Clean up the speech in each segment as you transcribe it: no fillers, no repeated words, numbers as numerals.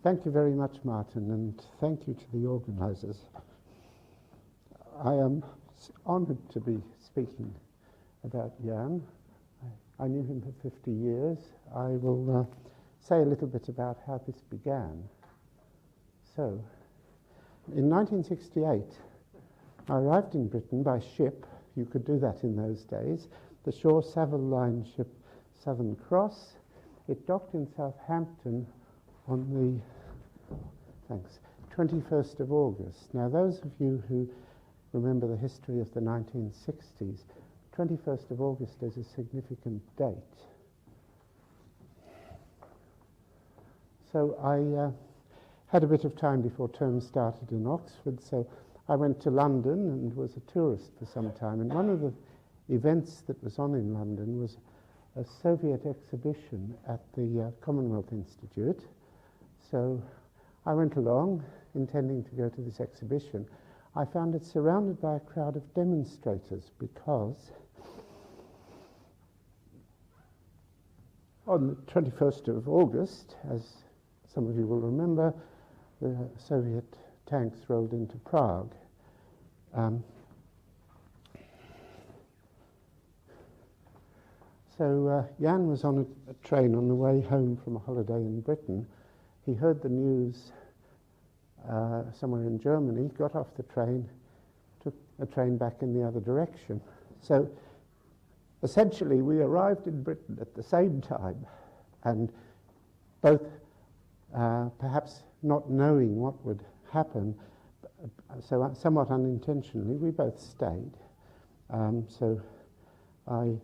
Thank you very much, Martin, and thank you to the organisers. I am honoured to be speaking about Jan. I knew him for 50 years. I will say a little bit about how this began. So, in 1968, I arrived in Britain by ship. You could do that in those days. The Shaw Savile Line ship Southern Cross. It docked in Southampton on the 21st of August. Now, those of you who remember the history of the 1960s, 21st of August is a significant date. So I had a bit of time before term started in Oxford, so I went to London and was a tourist for some time. And one of the events that was on in London was a Soviet exhibition at the Commonwealth Institute. So I went along, intending to go to this exhibition. I found it surrounded by a crowd of demonstrators because on the 21st of August, as some of you will remember, the Soviet tanks rolled into Prague. So Jan was on a train on the way home from a holiday in Britain. He heard the news somewhere in Germany, got off the train, took a train back in the other direction. So essentially we arrived in Britain at the same time, and both perhaps not knowing what would happen, so somewhat unintentionally, we both stayed. So I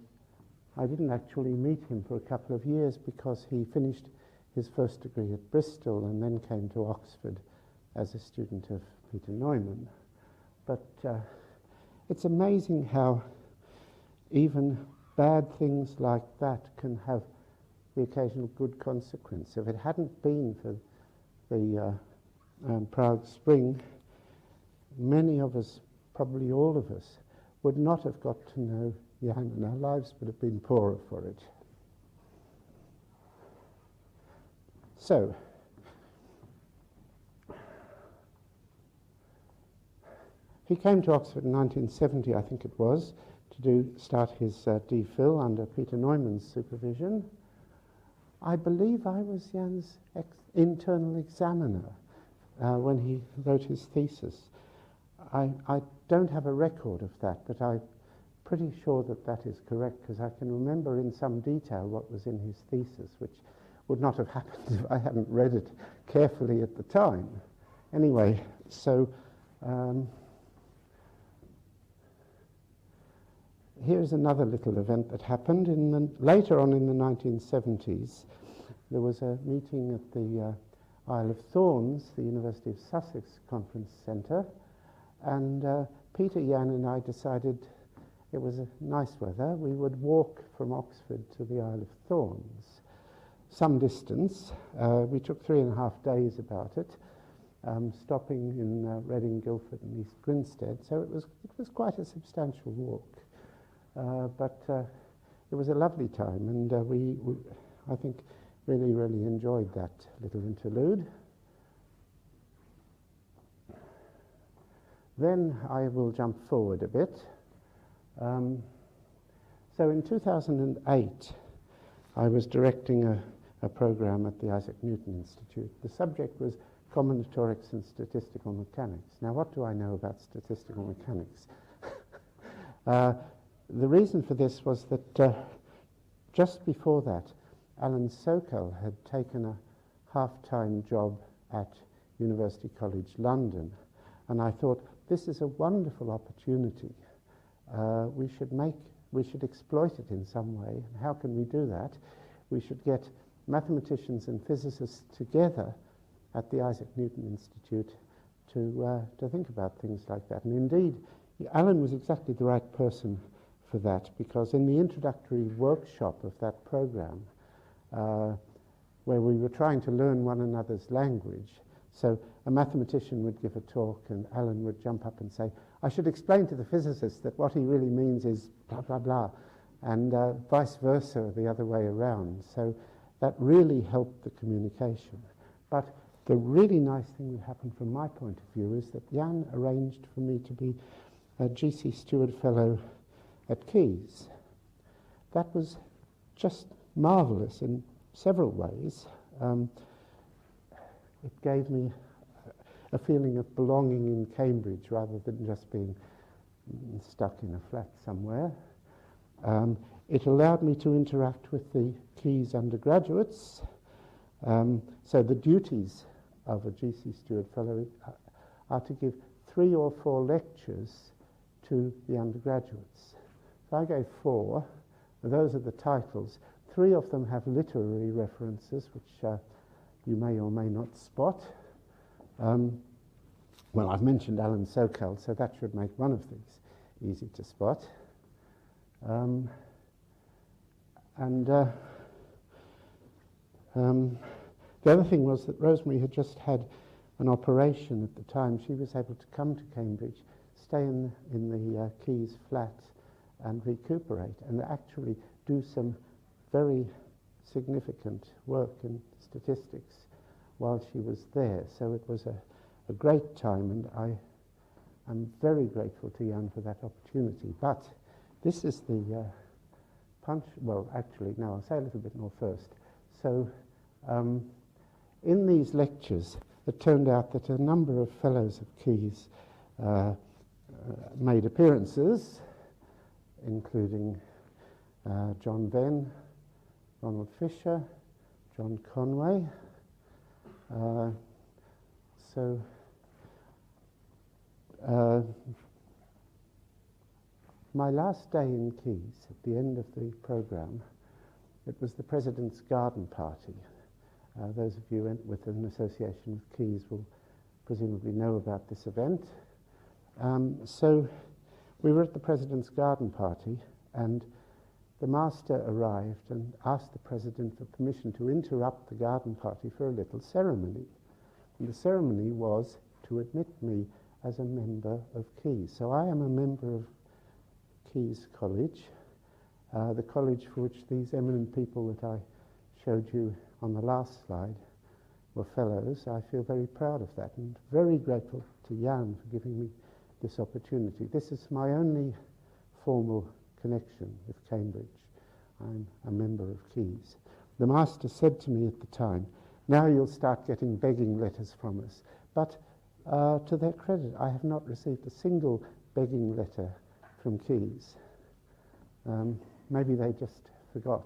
didn't actually meet him for a couple of years because he finished his first degree at Bristol and then came to Oxford as a student of Peter Neumann. But it's amazing how even bad things like that can have the occasional good consequence. If it hadn't been for the Prague Spring, many of us, probably all of us, would not have got to know Jan, and our lives would have been poorer for it. So, he came to Oxford in 1970, I think it was, to start his DPhil under Peter Neumann's supervision. I believe I was Jan's internal examiner when he wrote his thesis. I don't have a record of that, but I'm pretty sure that that is correct, because I can remember in some detail what was in his thesis, which would not have happened if I hadn't read it carefully at the time. Anyway, so here's another little event that happened. Later on in the 1970s, there was a meeting at the Isle of Thorns, the University of Sussex Conference Centre, and Peter, Jan and I decided it was nice weather. We would walk from Oxford to the Isle of Thorns, some distance. We took 3.5 days about it, stopping in Reading, Guildford and East Grinstead, so it was quite a substantial walk. But it was a lovely time, and we, I think, really enjoyed that little interlude. Then I will jump forward a bit. So in 2008, I was directing a program at the Isaac Newton Institute. The subject was combinatorics and statistical mechanics. Now, what do I know about statistical mechanics? The reason for this was that just before that, Alan Sokal had taken a half-time job at University College London, and I thought, this is a wonderful opportunity. We should exploit it in some way. And how can we do that? We should get mathematicians and physicists together at the Isaac Newton Institute to think about things like that. And indeed, Alan was exactly the right person for that, because in the introductory workshop of that program, where we were trying to learn one another's language, so a mathematician would give a talk and Alan would jump up and say, I should explain to the physicist that what he really means is blah, blah, blah, and vice versa, the other way around. So that really helped the communication. But the really nice thing that happened from my point of view is that Jan arranged for me to be a G.C. Stewart Fellow at Caius. That was just marvellous in several ways. It gave me a feeling of belonging in Cambridge rather than just being stuck in a flat somewhere. It allowed me to interact with the Caius undergraduates. So the duties of a G.C. Stewart Fellow are to give 3 or 4 lectures to the undergraduates. So I gave 4. Those are the titles. 3 of them have literary references, which you may or may not spot. Well, I've mentioned Alan Sokal, so that should make one of these easy to spot. The other thing was that Rosemary had just had an operation at the time. She was able to come to Cambridge, stay in the Caius flat and recuperate and actually do some very significant work in statistics while she was there. So it was a great time, and I'm very grateful to Jan for that opportunity. But this is the punch. Well, actually, no, I'll say a little bit more first. So in these lectures, it turned out that a number of fellows of Caius made appearances, including John Venn, Ronald Fisher, John Conway. My last day in Caius, at the end of the programme, it was the President's Garden Party. Those of you with an association with Caius will presumably know about this event. So we were at the President's Garden Party, and the master arrived and asked the President for permission to interrupt the garden party for a little ceremony. And the ceremony was to admit me as a member of Caius. So I am a member of Caius College, the college for which these eminent people that I showed you on the last slide were fellows. I feel very proud of that and very grateful to Jan for giving me this opportunity. This is my only formal connection with Cambridge. I'm a member of Caius. The master said to me at the time, "Now you'll start getting begging letters from us." But to their credit, I have not received a single begging letter from Caius. Maybe they just forgot.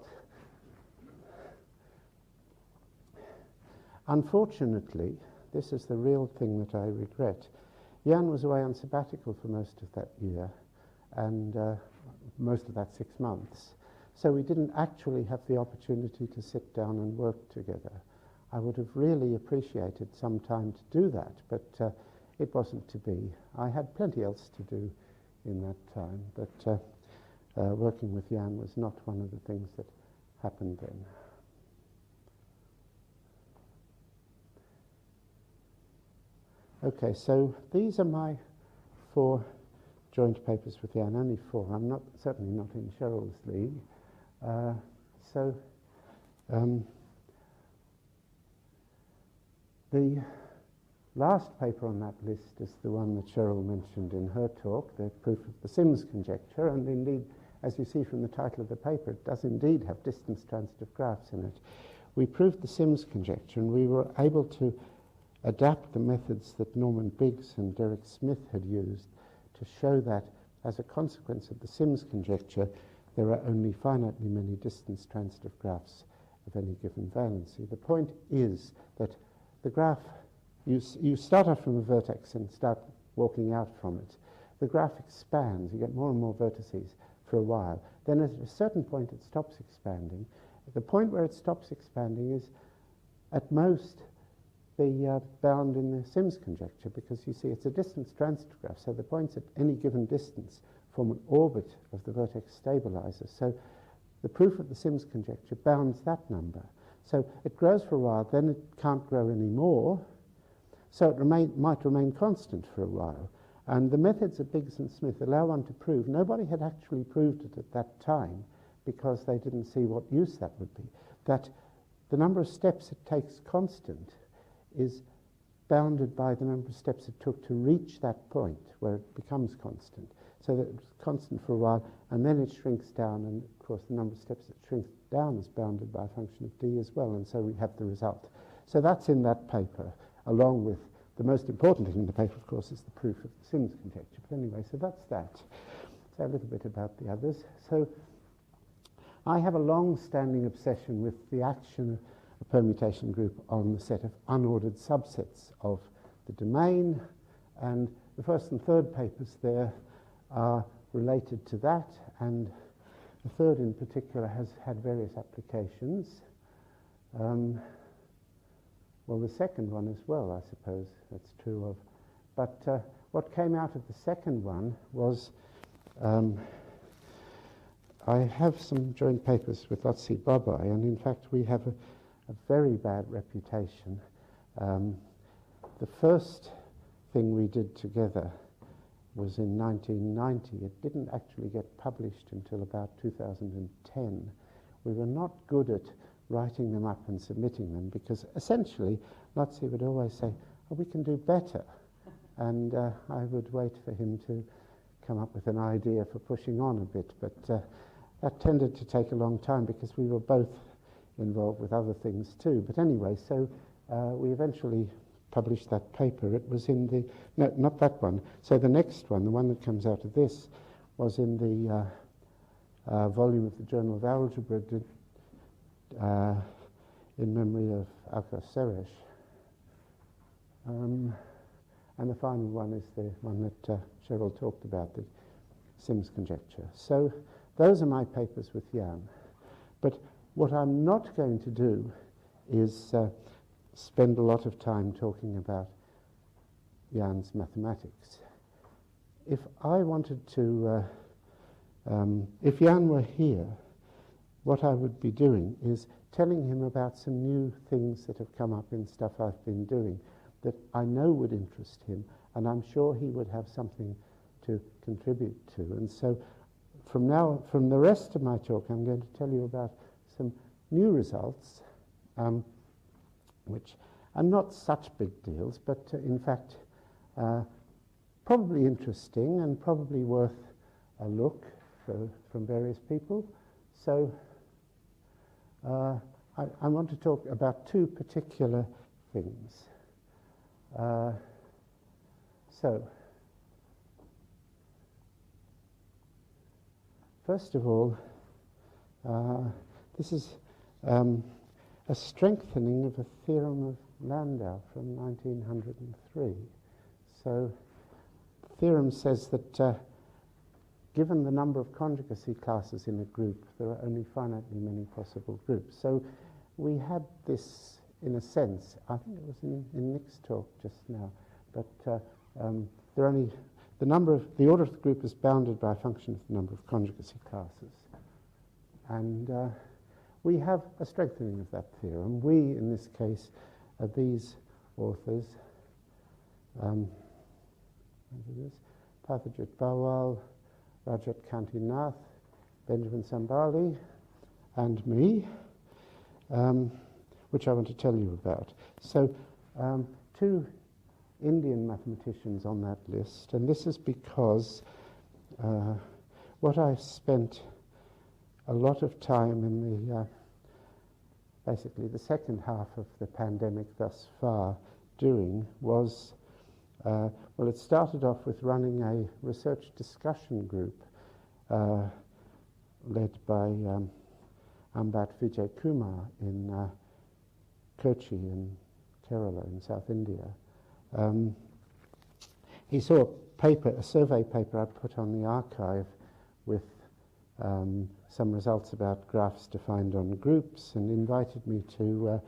Unfortunately, this is the real thing that I regret. Jan was away on sabbatical for most of that year, and most of that 6 months. So we didn't actually have the opportunity to sit down and work together. I would have really appreciated some time to do that, but it wasn't to be. I had plenty else to do in that time, but working with Jan was not one of the things that happened then. Okay, so these are my 4 joint papers with Jan, only 4. I'm certainly not in Cheryl's league. The last paper on that list is the one that Cheryl mentioned in her talk, the proof of the Sims conjecture, and indeed, as you see from the title of the paper, it does indeed have distance transitive graphs in it. We proved the Sims conjecture, and we were able to adapt the methods that Norman Biggs and Derek Smith had used to show that, as a consequence of the Sims conjecture, there are only finitely many distance transitive graphs of any given valency. The point is that the graph, you start off from a vertex and start walking out from it. The graph expands, you get more and more vertices for a while. Then at a certain point it stops expanding. The point where it stops expanding is at most the bound in the Sims conjecture, because you see it's a distance transitive graph, so the points at any given distance form an orbit of the vertex stabilizer. So the proof of the Sims conjecture bounds that number. So it grows for a while, then it can't grow anymore, so it might remain constant for a while. And the methods of Biggs and Smith allow one to prove, nobody had actually proved it at that time because they didn't see what use that would be, that the number of steps it takes constant is bounded by the number of steps it took to reach that point where it becomes constant. So that it's constant for a while, and then it shrinks down, and of course the number of steps that shrinks down is bounded by a function of d as well, and so we have the result. So that's in that paper, along with the most important thing in the paper, of course, is the proof of the Sims conjecture. But anyway, so that's that. So a little bit about the others. So I have a long-standing obsession with the action of a permutation group on the set of unordered subsets of the domain, and the first and third papers there are related to that, and the third in particular has had various applications. Well, the second one as well, I suppose, that's true of. But what came out of the second one was, I have some joint papers with Lotzi Bobai, and in fact we have a very bad reputation. The first thing we did together was in 1990. It didn't actually get published until about 2010. We were not good at writing them up and submitting them because essentially Lotzi would always say, oh, we can do better. And I would wait for him to come up with an idea for pushing on a bit. But that tended to take a long time because we were both involved with other things too. But anyway, so we eventually published that paper. It was in the, no, not that one. So the next one, the one that comes out of this, was in the volume of the Journal of Algebra in memory of Alka Seresh. And the final one is the one that Cheryl talked about, the Sims conjecture. So those are my papers with Jan. But what I'm not going to do is spend a lot of time talking about Jan's mathematics. If I wanted to, if Jan were here, what I would be doing is telling him about some new things that have come up in stuff I've been doing that I know would interest him, and I'm sure he would have something to contribute to. And so from the rest of my talk, I'm going to tell you about some new results, which are not such big deals, but in fact probably interesting and probably worth a look from various people. So I want to talk about two particular things. So first of all, this is a strengthening of a theorem of Landau from 1903. So the theorem says that given the number of conjugacy classes in a group, there are only finitely many possible groups. So we had this, in a sense, I think it was in Nick's talk just now, but there are only, the order of the group is bounded by a function of the number of conjugacy classes. And we have a strengthening of that theorem. We, in this case, are these authors, Pathajit Bawal, Rajat Kantinath, Benjamin Sambali, and me, which I want to tell you about. So two Indian mathematicians on that list, and this is because what I've spent a lot of time in the basically the second half of the pandemic thus far doing was, well, it started off with running a research discussion group led by Ambat Vijay Kumar in Kochi in Kerala in South India. He saw a survey paper I put on the archive with some results about graphs defined on groups, and invited me to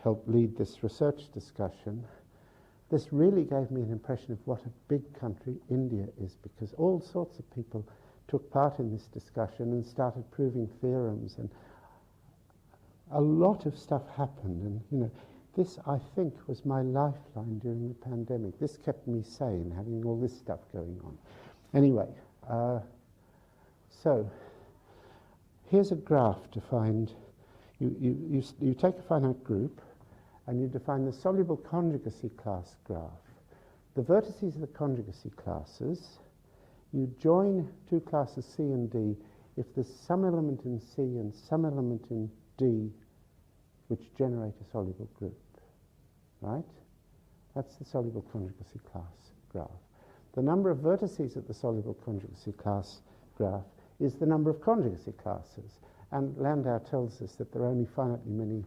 help lead this research discussion. This really gave me an impression of what a big country India is, because all sorts of people took part in this discussion and started proving theorems, and a lot of stuff happened. And you know, this, I think, was my lifeline during the pandemic. This kept me sane, having all this stuff going on. Anyway, so here's a graph to find. You take a finite group, and you define the soluble conjugacy class graph. The vertices of the conjugacy classes, you join two classes C and D if there's some element in C and some element in D which generate a soluble group, right? That's the soluble conjugacy class graph. The number of vertices at the soluble conjugacy class graph is the number of conjugacy classes. And Landau tells us that there are only finitely many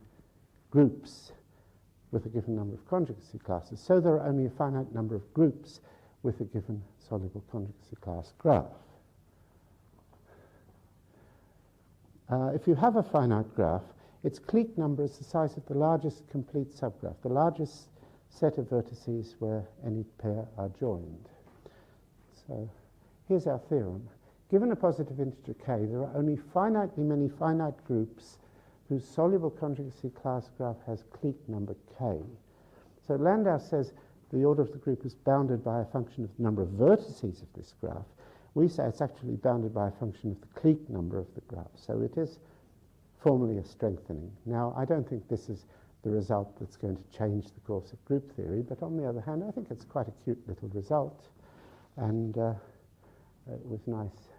groups with a given number of conjugacy classes. So there are only a finite number of groups with a given soluble conjugacy class graph. If you have a finite graph, its clique number is the size of the largest complete subgraph, the largest set of vertices where any pair are joined. So here's our theorem. Given a positive integer k, there are only finitely many finite groups whose soluble conjugacy class graph has clique number k. So Landau says the order of the group is bounded by a function of the number of vertices of this graph. We say it's actually bounded by a function of the clique number of the graph. So it is formally a strengthening. Now, I don't think this is the result that's going to change the course of group theory, but on the other hand, I think it's quite a cute little result, and it was nice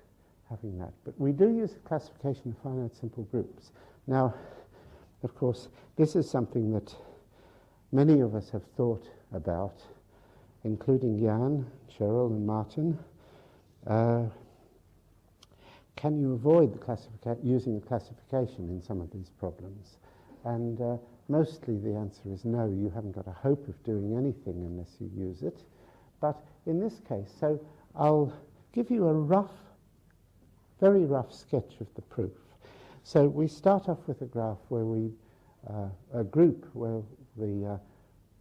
having that. But we do use the classification of finite simple groups. Now, of course, this is something that many of us have thought about, including Jan, Cheryl, and Martin. Can you avoid the using the classification in some of these problems? And mostly the answer is no, you haven't got a hope of doing anything unless you use it. But in this case, so I'll give you a rough, very rough sketch of the proof. So we start off with a graph where a group where the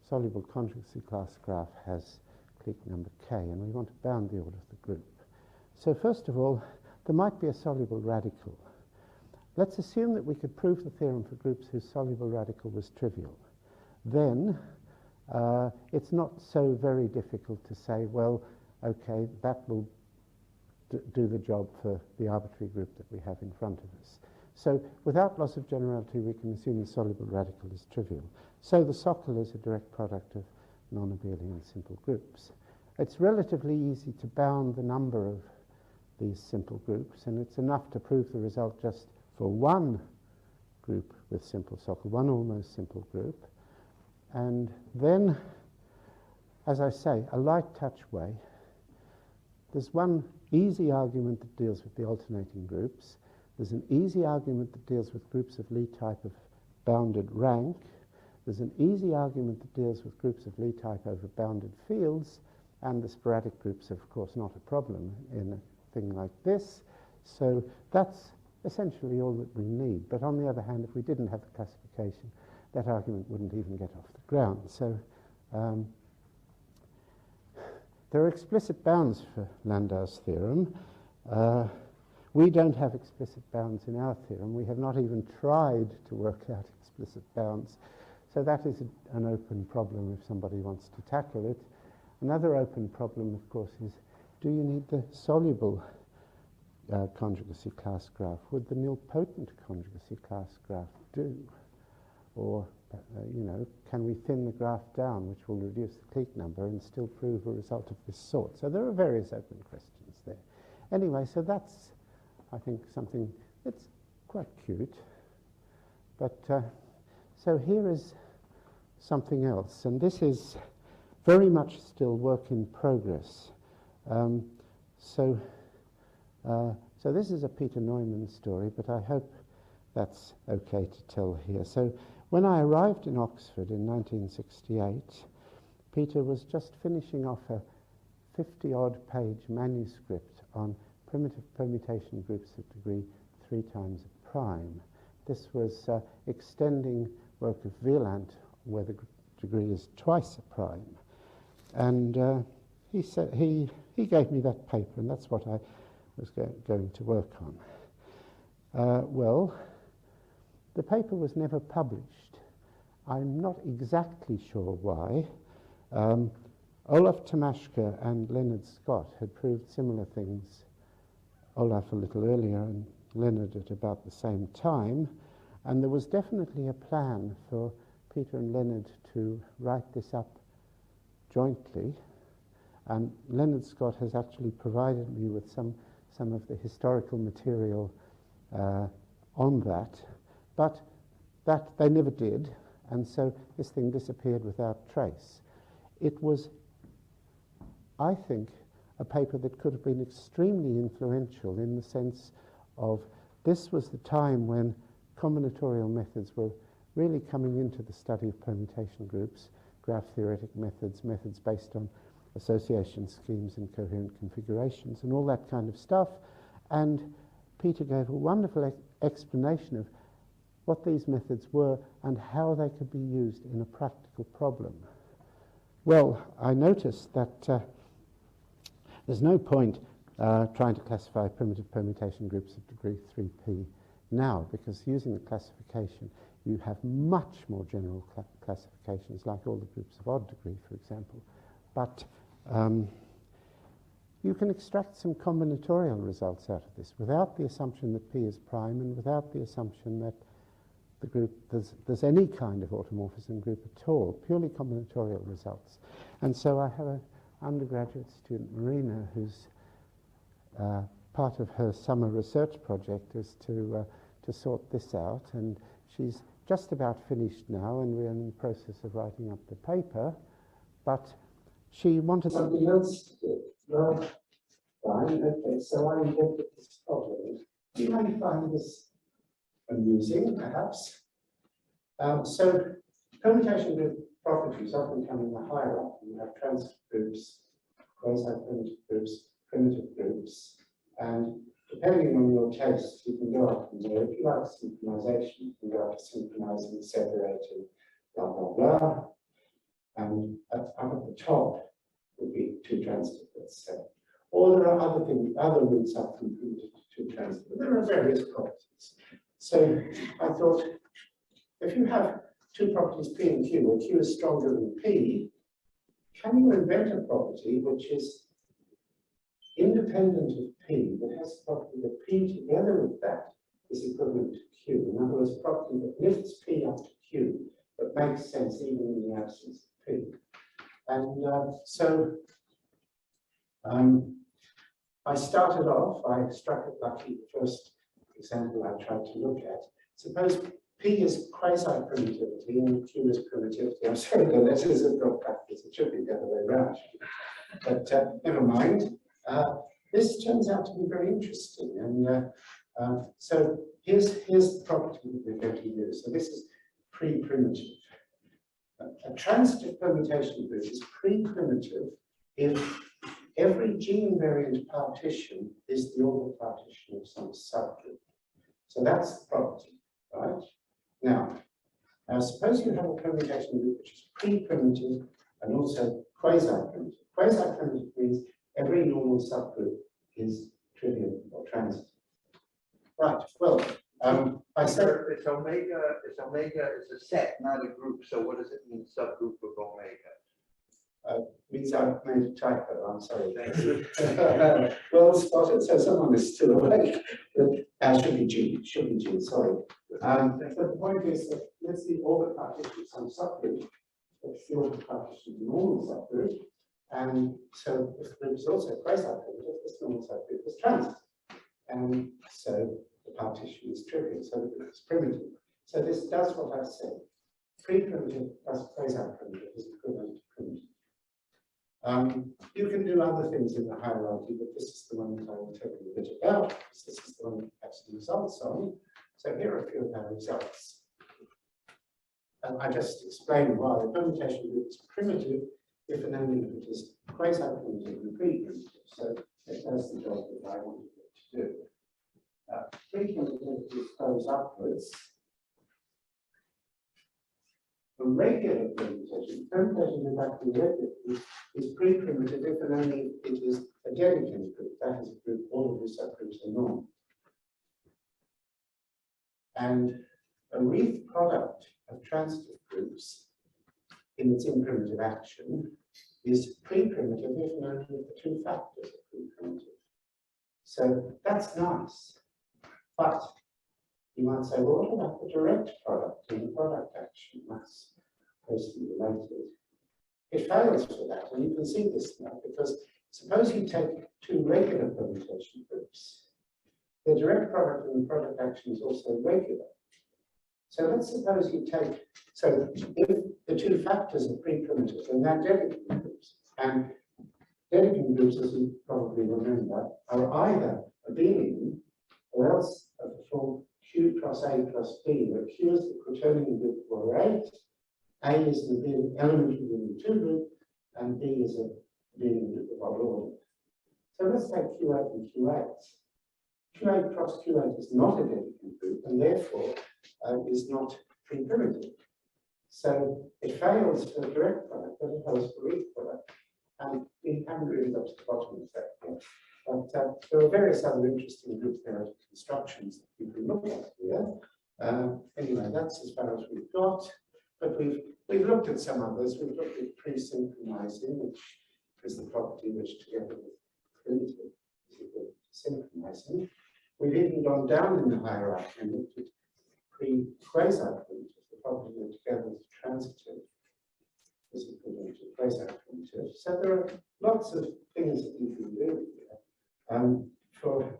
soluble conjugacy class graph has clique number k, and we want to bound the order of the group. So first of all, there might be a soluble radical. Let's assume that we could prove the theorem for groups whose soluble radical was trivial. Then it's not so very difficult to say, well, okay, that will do the job for the arbitrary group that we have in front of us. So without loss of generality, we can assume the soluble radical is trivial. So the SOCL is a direct product of non-abelian simple groups. It's relatively easy to bound the number of these simple groups, and it's enough to prove the result just for one group with simple SOCL, one almost simple group. And then, as I say, a light touch way, there's one easy argument that deals with the alternating groups. There's an easy argument that deals with groups of Lie type of bounded rank. There's an easy argument that deals with groups of Lie type over bounded fields, and the sporadic groups are, of course, not a problem in a thing like this. So that's essentially all that we need. But on the other hand, if we didn't have the classification, that argument wouldn't even get off the ground. So there are explicit bounds for Landau's theorem. We don't have explicit bounds in our theorem. We have not even tried to work out explicit bounds. So that is an open problem if somebody wants to tackle it. Another open problem, of course, is do you need the soluble conjugacy class graph? Would the nilpotent conjugacy class graph do? Or, can we thin the graph down, which will reduce the clique number and still prove a result of this sort? So there are various open questions there. Anyway, so that's, I think, something that's quite cute. But so here is something else, and this is very much still work in progress. So this is a Peter Neumann story, but I hope that's okay to tell here. So when I arrived in Oxford in 1968, Peter was just finishing off a 50-odd page manuscript on primitive permutation groups of degree 3 times a prime. This was extending work of Wieland, where the degree is twice a prime. And he said he gave me that paper, and that's what I was going to work on. Well, the paper was never published. I'm not exactly sure why. Olaf Tomaszka and Leonard Scott had proved similar things, Olaf a little earlier and Leonard at about the same time, and there was definitely a plan for Peter and Leonard to write this up jointly. And Leonard Scott has actually provided me with some of the historical material on that, but that they never did, and so this thing disappeared without trace. It was, I think, a paper that could have been extremely influential in the sense of this was the time when combinatorial methods were really coming into the study of permutation groups, graph theoretic methods, methods based on association schemes and coherent configurations and all that kind of stuff. And Peter gave a wonderful explanation of what these methods were and how they could be used in a practical problem. Well, I noticed that there's no point trying to classify primitive permutation groups of degree 3p now, because using the classification you have much more general classifications, like all the groups of odd degree, for example. But you can extract some combinatorial results out of this without the assumption that P is prime and without the assumption that the group, there's any kind of automorphism group at all, purely combinatorial results. And so I have an undergraduate student, Marina, who's part of her summer research project is to sort this out, and she's just about finished now, and we're in the process of writing up the paper, but she wanted something else to do. Well, fine, okay, so I invented this problem. You might find this amusing, perhaps. So permutation group properties often come in the hierarchy. You have transitive groups, quasi-primitive groups, primitive groups, and depending on your taste, you can go up from there. If you like synchronization, you can go up to synchronizing, separating, blah, blah, blah. And up at the top would be two transitive, let's say. Or there are other things, other routes up from primitive to two transitive. There are various properties. So I thought, if you have two properties P and Q, where Q is stronger than P, can you invent a property which is independent of P, that has the property that P together with that is equivalent to Q? In other words, a property that lifts P up to Q, but makes sense even in the absence of P. And I started off, I struck it lucky, the first example I tried to look at. Suppose P is quasi-primitivity and Q is primitivity. I'm sorry, the letters have got backwards. It should be the other way around. But never mind. This turns out to be very interesting. And so here's the property that we're going to use. So this is pre-primitive. A transitive permutation group is pre-primitive if every gene-variant partition is the orbital partition of some subgroup. So that's the property, right? Now suppose you have a permutation group which is pre-primitive and also quasi-primitive. Quasi-primitive means every normal subgroup is trivial or transitive. Right, well, I said it's omega, it's a set, not a group. So what does it mean, subgroup of omega? Means I've made a typo, I'm sorry. Thank you. Well spotted, so someone is still awake. Should be G, sorry. But the point is that let's see orbit partition some subgroup. Let's see orbit partition the normal subgroup. And so if the group is also quasi-primitive, this normal subgroup is transitive. And so the partition is trivial, so the group is primitive. So this does what I said. Pre-primitive plus quasi-primitive is equivalent to primitive. You can do other things in the hierarchy, but this is the one that I will tell you a bit about, because this is the one that has the results on. So here are a few of our results. And I just explained why the permutation group is primitive if and only if it is quasi-primitive and pre-primitive. So it does the job that I wanted it to do. Pre-primitive goes upwards. The regular permutation is actually regular, is pre-primitive if and only it is a Dedekind group. That is a group, all of the subgroups are normal. And a Reith product of transitive groups in its imprimitive action is pre-primitive if and only if the two factors are pre-primitive. So that's nice. But you might say, well, what about the direct product in the product action? That's closely related. It fails for that, and you can see this now, because suppose you take two regular permutation groups. The direct product and the product action is also regular. So let's suppose you take, so if the two factors are pre-primitive, then they're Dedekind groups. And Dedekind groups, as you probably remember, are either abelian or else of the form Q cross A plus B, where Q is the quaternion group of order 8, A is the abelian element within the 2 group, and B is a abelian group of odd order. So let's take Q8 and Q8. Q8 cross Q8 is not a Dedekind group, and therefore is not pre-primitive. So it fails for direct product, but it fails for weak product. And we haven't really got to the bottom of that yet. But there are various other interesting group theoretic constructions that you can look at here. Anyway, that's as far as we've got. But we've looked at some others. We've looked at pre-synchronizing, which is the property which together with primitive is equal to synchronizing. We've even gone down in the hierarchy and looked at pre-quasi-primitive, the property that together with transitive is equivalent to quasi-primitive. So there are lots of things that you can do here. For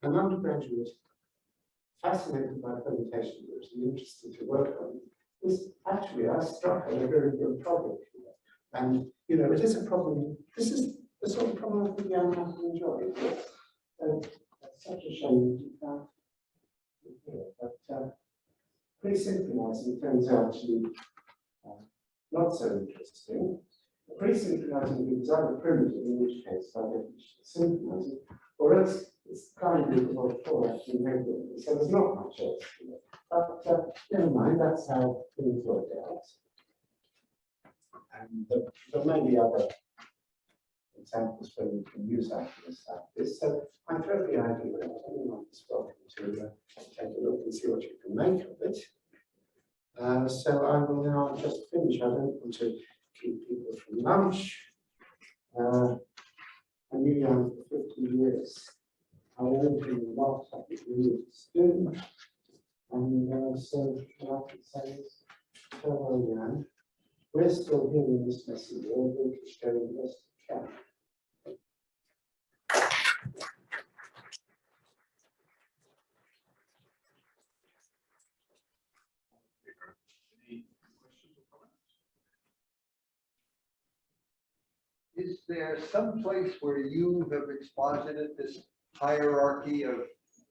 an undergraduate fascinated by permutation groups and interested to work on this, actually I struck at a very good problem here. And you know, it is a problem. This is the sort of problem I think young man can enjoy. It's such a shame that you can't do here. But pre-synchronizing turns out to be not so interesting. Pre-synchronizing is either primitive, in which case by definition synchronizing, or else it's kind of what for actually regularly. So there's not much else to it. But never mind, that's how things work out. And there may be other examples where you can use arguments like this. So I throw the idea out. Anyone is welcome to take a look and see what you can make of it. So I will now just finish. I don't want to keep people from lunch. I knew young for 50 years. I learned him a lot. I think we need to do. And so what I can say is, farewell, Jan. We're still here in this messy world. We can show the best we can. Is there some place where you have exposited this hierarchy of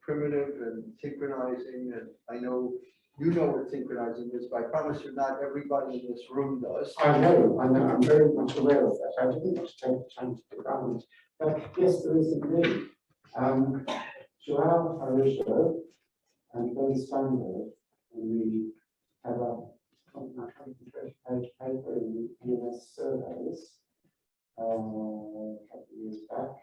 primitive and synchronizing? And I know you know what synchronizing is, but I promise you not everybody in this room does. I know, I'm very much aware of that. I didn't want to take the time to define it. But yes, there is indeed. Joao Araújo and Ben Steinberg, and we have a 120-page paper in EMS surveys a couple of years back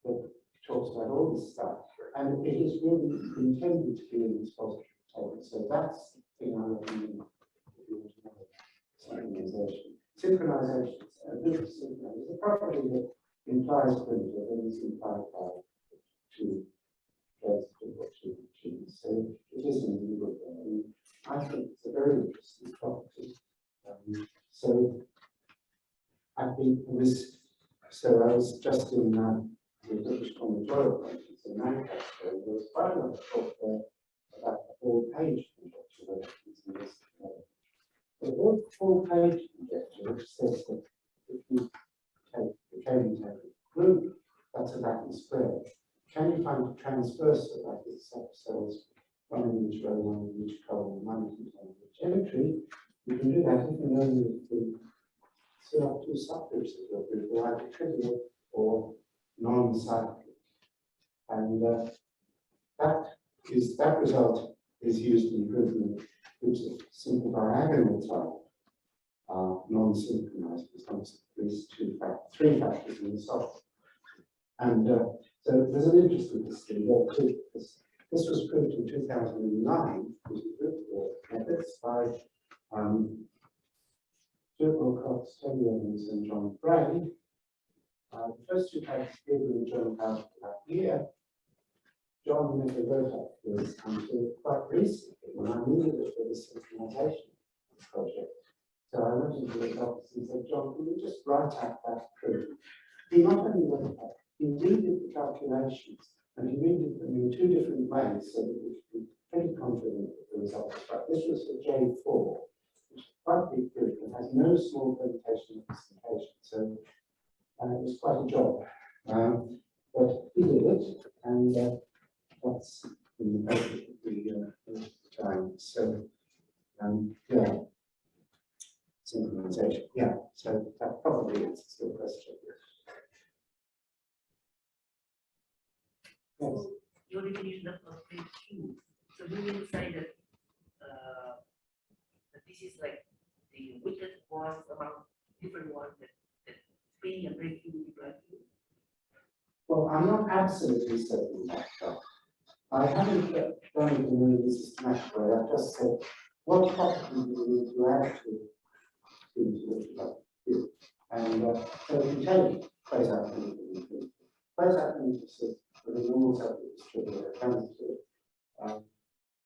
that talks about all this stuff. And it is really intended to be an expository table. So that's the thing I recommend if you want to know synchronization. Synchronization is a property that implies primitive and is implied by two transitive or two machines. So it is indeed good there. And I think it's a very interesting property. I was just in the British Combinatorial Conference in Manchester, and there was quite a lot of talk there about the full-page conjecture. The full-page conjecture, which says that if you take the K-type group, that's a Latin square. Can you find a transversal, like it's subcells, one in each row, one in each column, one containing each entry? You can do that if you know the two subgroups of your group are either trivial or non-cyclic. And that result is used in proving that groups of simple diagonal type are non-synchronized as long as at least three factors in the solve. And so there's an interesting history there too. This was proved in 2009 using group methods by Stuart Wilcox, Tony Evans, and John Bray. The first two papers given in the journal out that year. John never wrote up this until quite recently when I knew that there was synchronization. project. So I went into his office and said, John, can you just write out that proof? He not only wrote that, he redid the calculations, and he redid them in two different ways so that we could be pretty confident that the result was right. This was for J4, which is quite a big group and has no small permutation of specification. So it was quite a job. But he did it, and that's in the paper the time. So, yeah, synchronization. Yeah, so that probably answers your question. Yes. So your definition of phase two. So do you say that that this is like the weakest ones among different ones that P and phase two will apply to? Well, I'm not absolutely certain about that. I haven't done it in a really systematic way. I've just said, what property do we need to add to it? And so if you take quasi primitive, says that the normal subject is trivial or transitive.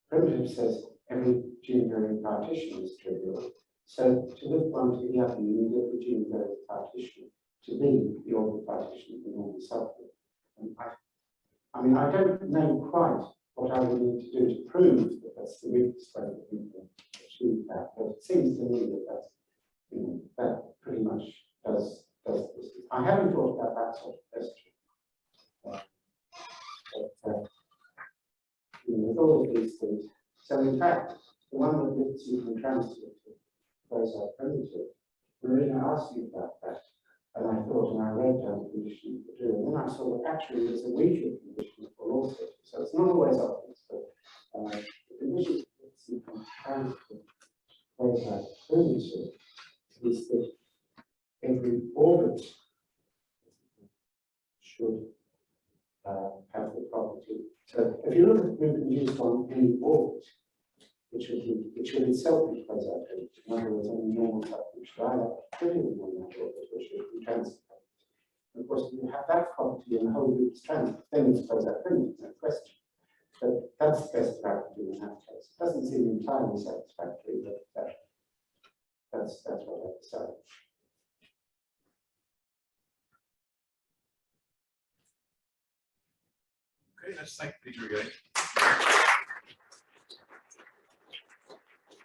Primitive says every gene-varying partition is trivial. So to lift one to the other, you need every gene-varying partition to be the order partition of the normal subgroup. And I mean, I don't know quite what I would need to do to prove that that's the weakest way that we can achieve that, but it seems to me that that's, you know, that pretty much does this. I haven't thought about that sort of question. You know, with all of these things, so in fact, the one that lifts you from transitive to quasi-primitive, Marina asked you about that. And I thought, and I wrote down the condition for doing, and then I saw that actually there's a weaker condition for all sorts. So it's not always obvious, but the condition that you can translate quasi-primitive is that every orbit should have the property. So if you look at the group induced on any orbit, it should itself be quasi-primitive. In other words, any normal subgroup should either trivial on that orbit or should be transitive. Of course, if you have that property and the whole group is transitive, then it's quasi-primitive, no question. But that's the best practice in that case. It doesn't seem entirely satisfactory, but that's what I decided. Okay, let's thank Peter again.